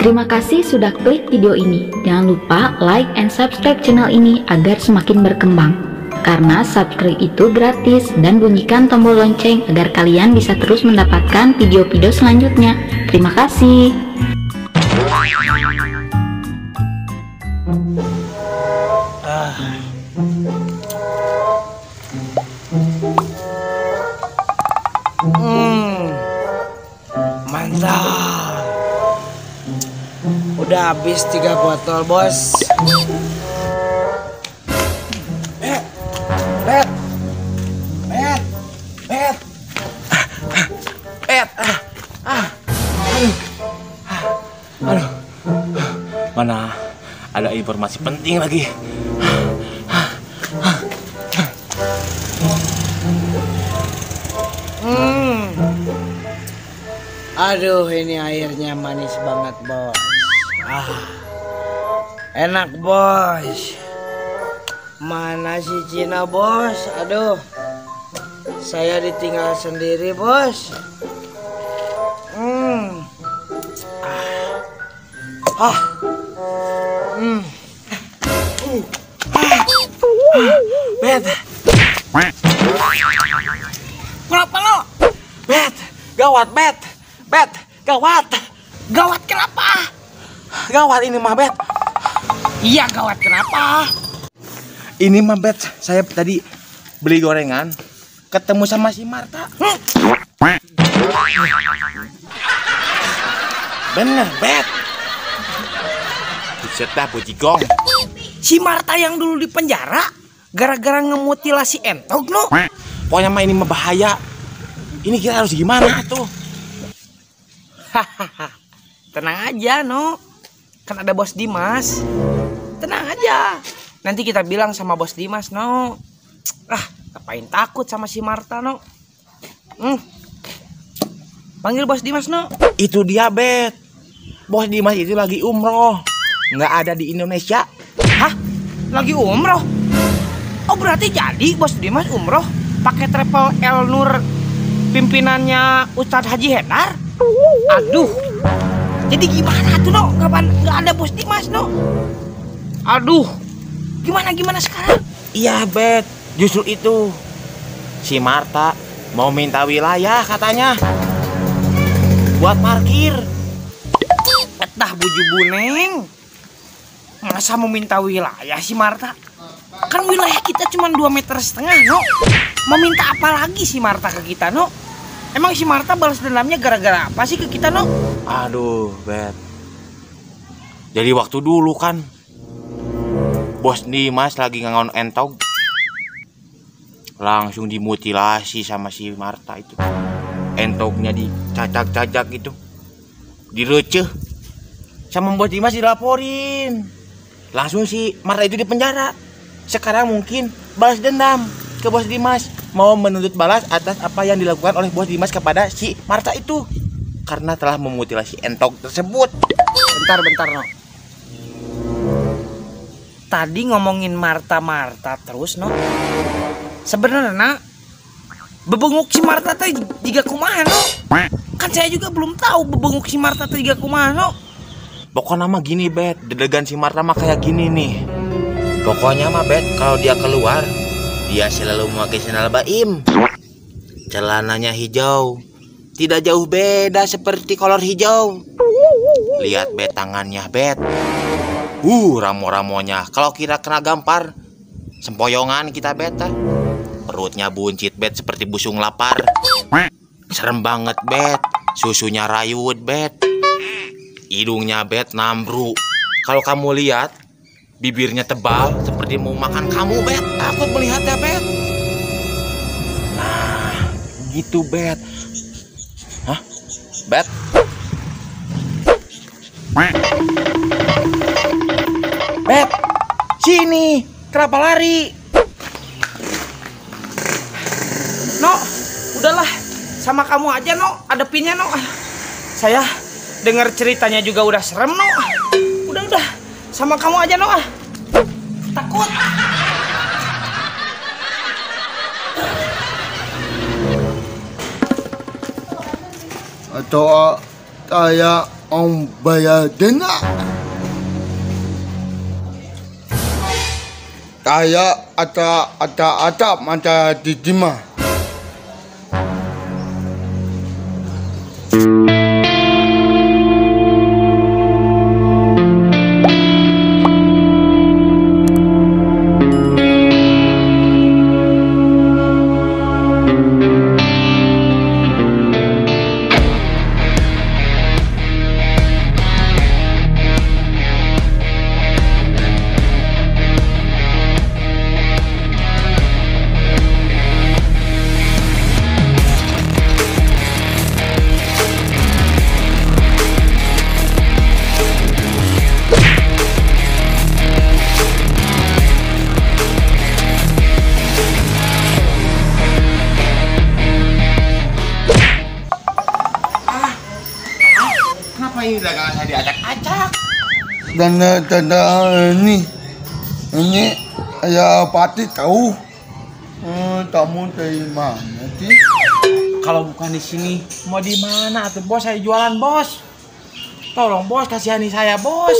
Terima kasih sudah klik video ini. Jangan lupa like and subscribe channel ini agar semakin berkembang. Karena subscribe itu gratis, dan bunyikan tombol lonceng agar kalian bisa terus mendapatkan video-video selanjutnya. Terima kasih. Mantap. Udah habis 3 botol, bos. Aduh, mana ada informasi penting lagi. Aduh, ini airnya manis banget, bos. Enak, bos. Mana si Cina, bos? Aduh, saya ditinggal sendiri, bos. Bet, Kenapa lo? Bet, gawat, Bet, Bet, gawat, Gawat kenapa? gawat ini mah, Bet. Iya, gawat kenapa? Ini mah, Bet, saya tadi beli gorengan, ketemu sama si Marta. Bener, Bet. Buset dah, bujigong. Si Marta yang dulu di penjara gara-gara ngemutilasi Entog, no? Pokoknya mah ini mah bahaya. Ini kita harus gimana tuh? Tenang aja, no. Kan ada Bos Dimas. Tenang aja. Nanti kita bilang sama Bos Dimas, no. Ngapain takut sama si Marta, no? Panggil Bos Dimas, no. Itu dia, Bet. Bos Dimas itu lagi umroh, nggak ada di Indonesia. Hah? Lagi umroh? Oh, berarti jadi Bos Dimas umroh pakai travel El Nur pimpinannya Ustadz Haji Hendar? Aduh. Jadi gimana tuh, no? Nggak ada Bos Dimas, no? Aduh. Gimana sekarang? Iya, Bet. Justru itu. Si Marta mau minta wilayah katanya. Buat parkir. Etah buju buneng. Masa mau minta wilayah si Marta? Kan wilayah kita cuma 2,5 meter, no? Mau minta apa lagi si Marta ke kita, no? Emang si Marta balas dendamnya gara-gara apa sih ke kita, no? Aduh, Bet. Jadi waktu dulu kan Bos Dimas lagi ngangon Entog, langsung dimutilasi sama si Marta itu. Entognya dicacak-cacak gitu, direceh. Sama Bos Dimas dilaporin. Langsung si Marta itu dipenjara. Sekarang mungkin balas dendam ke Bos Dimas, mau menuntut balas atas apa yang dilakukan oleh Bos Dimas kepada si Marta itu, karena telah memutilasi Entog tersebut. Bentar, no. Tadi ngomongin Marta terus, no. Sebenarnya bebenguk si Marta teh jiga kumaha, no. Kan saya juga belum tahu bebenguk si Marta teh jiga kumaha, no. Pokoknya mah gini, Bet. Dedegan si Marta mah kayak gini nih. Pokoknya mah, Bet, kalau dia keluar, dia selalu memakai sandal baim. Celananya hijau. Tidak jauh beda seperti kolor hijau. Lihat, Bet, tangannya, Bet. Ramo-ramonya. Kalau kira kena gampar, sempoyongan kita, Bet. Perutnya buncit, Bet, seperti busung lapar. Serem banget, Bet. Susunya rayut, Bet. Hidungnya, Bet, nambru. Kalau kamu lihat, bibirnya tebal seperti mau makan kamu, Bet. Takut melihatnya, Bet. Nah, gitu, Bet. Hah? Bet? Bet, sini. Kenapa lari? No, udahlah. Sama kamu aja, no. Adepinnya, no. Saya dengar ceritanya juga udah serem, no. Udah. Sama kamu aja, no. Takut. Atau saya Om bayar dana. Kayak ada mata diterima. Kenapa ini dagangan saya diacak-acak? Tanda ini ya pati tahu. Kamu dari mana sih? Kalau bukan di sini, mau di mana tuh bos? Saya jualan bos. Tolong bos kasihani saya bos.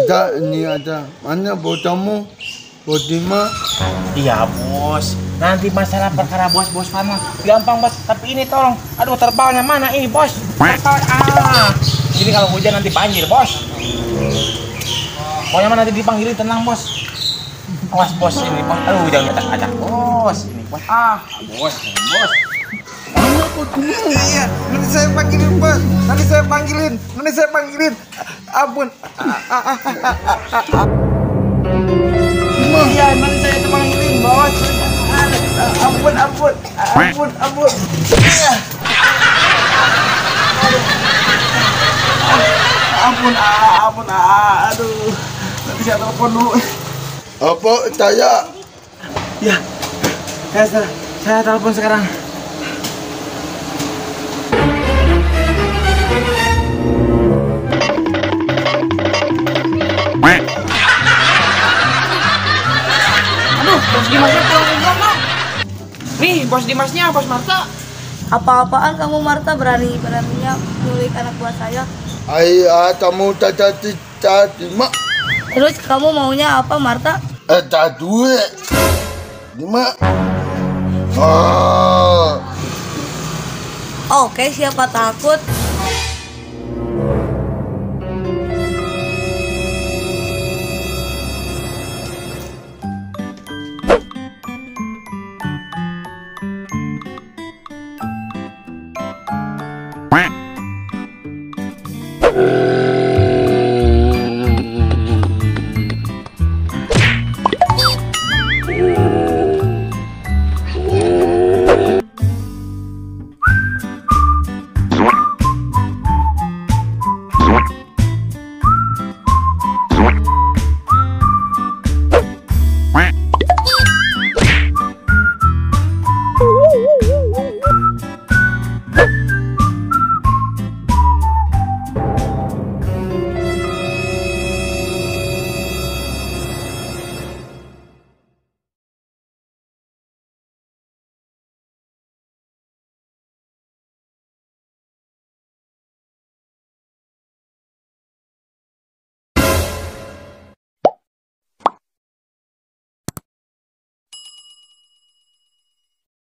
Ada. Mana botamu? Bodima? Iya bos. Nanti masalah perkara bos mana? Gampang bos. Tapi ini tolong. Aduh terpalnya mana ini bos? Terpal. Ini kalau hujan nanti banjir bos. Pokoknya mana nanti dipanggilin tenang bos. Awas bos ini bos. Aduh jangan acak-acak bos. Ini bos. Bos. Mana bodima? Iya, nanti saya panggilin bos. Nanti saya panggilin. Ampun. Iya, nanti saya panggilin bos. Ampun. Iya. Ampun. Aduh. Nanti saya telepon dulu. Apa saya? Ya. Saya telepon sekarang. Aduh, Bos Dimasnya pulang umroh, Mak. Nih, Bos Dimasnya, Bos Marta. Apa-apaan kamu Marta beraninya nyulik anak buah saya? Kamu tadi mak. Terus kamu maunya apa Marta? Duit. Lima. Oke, siapa takut?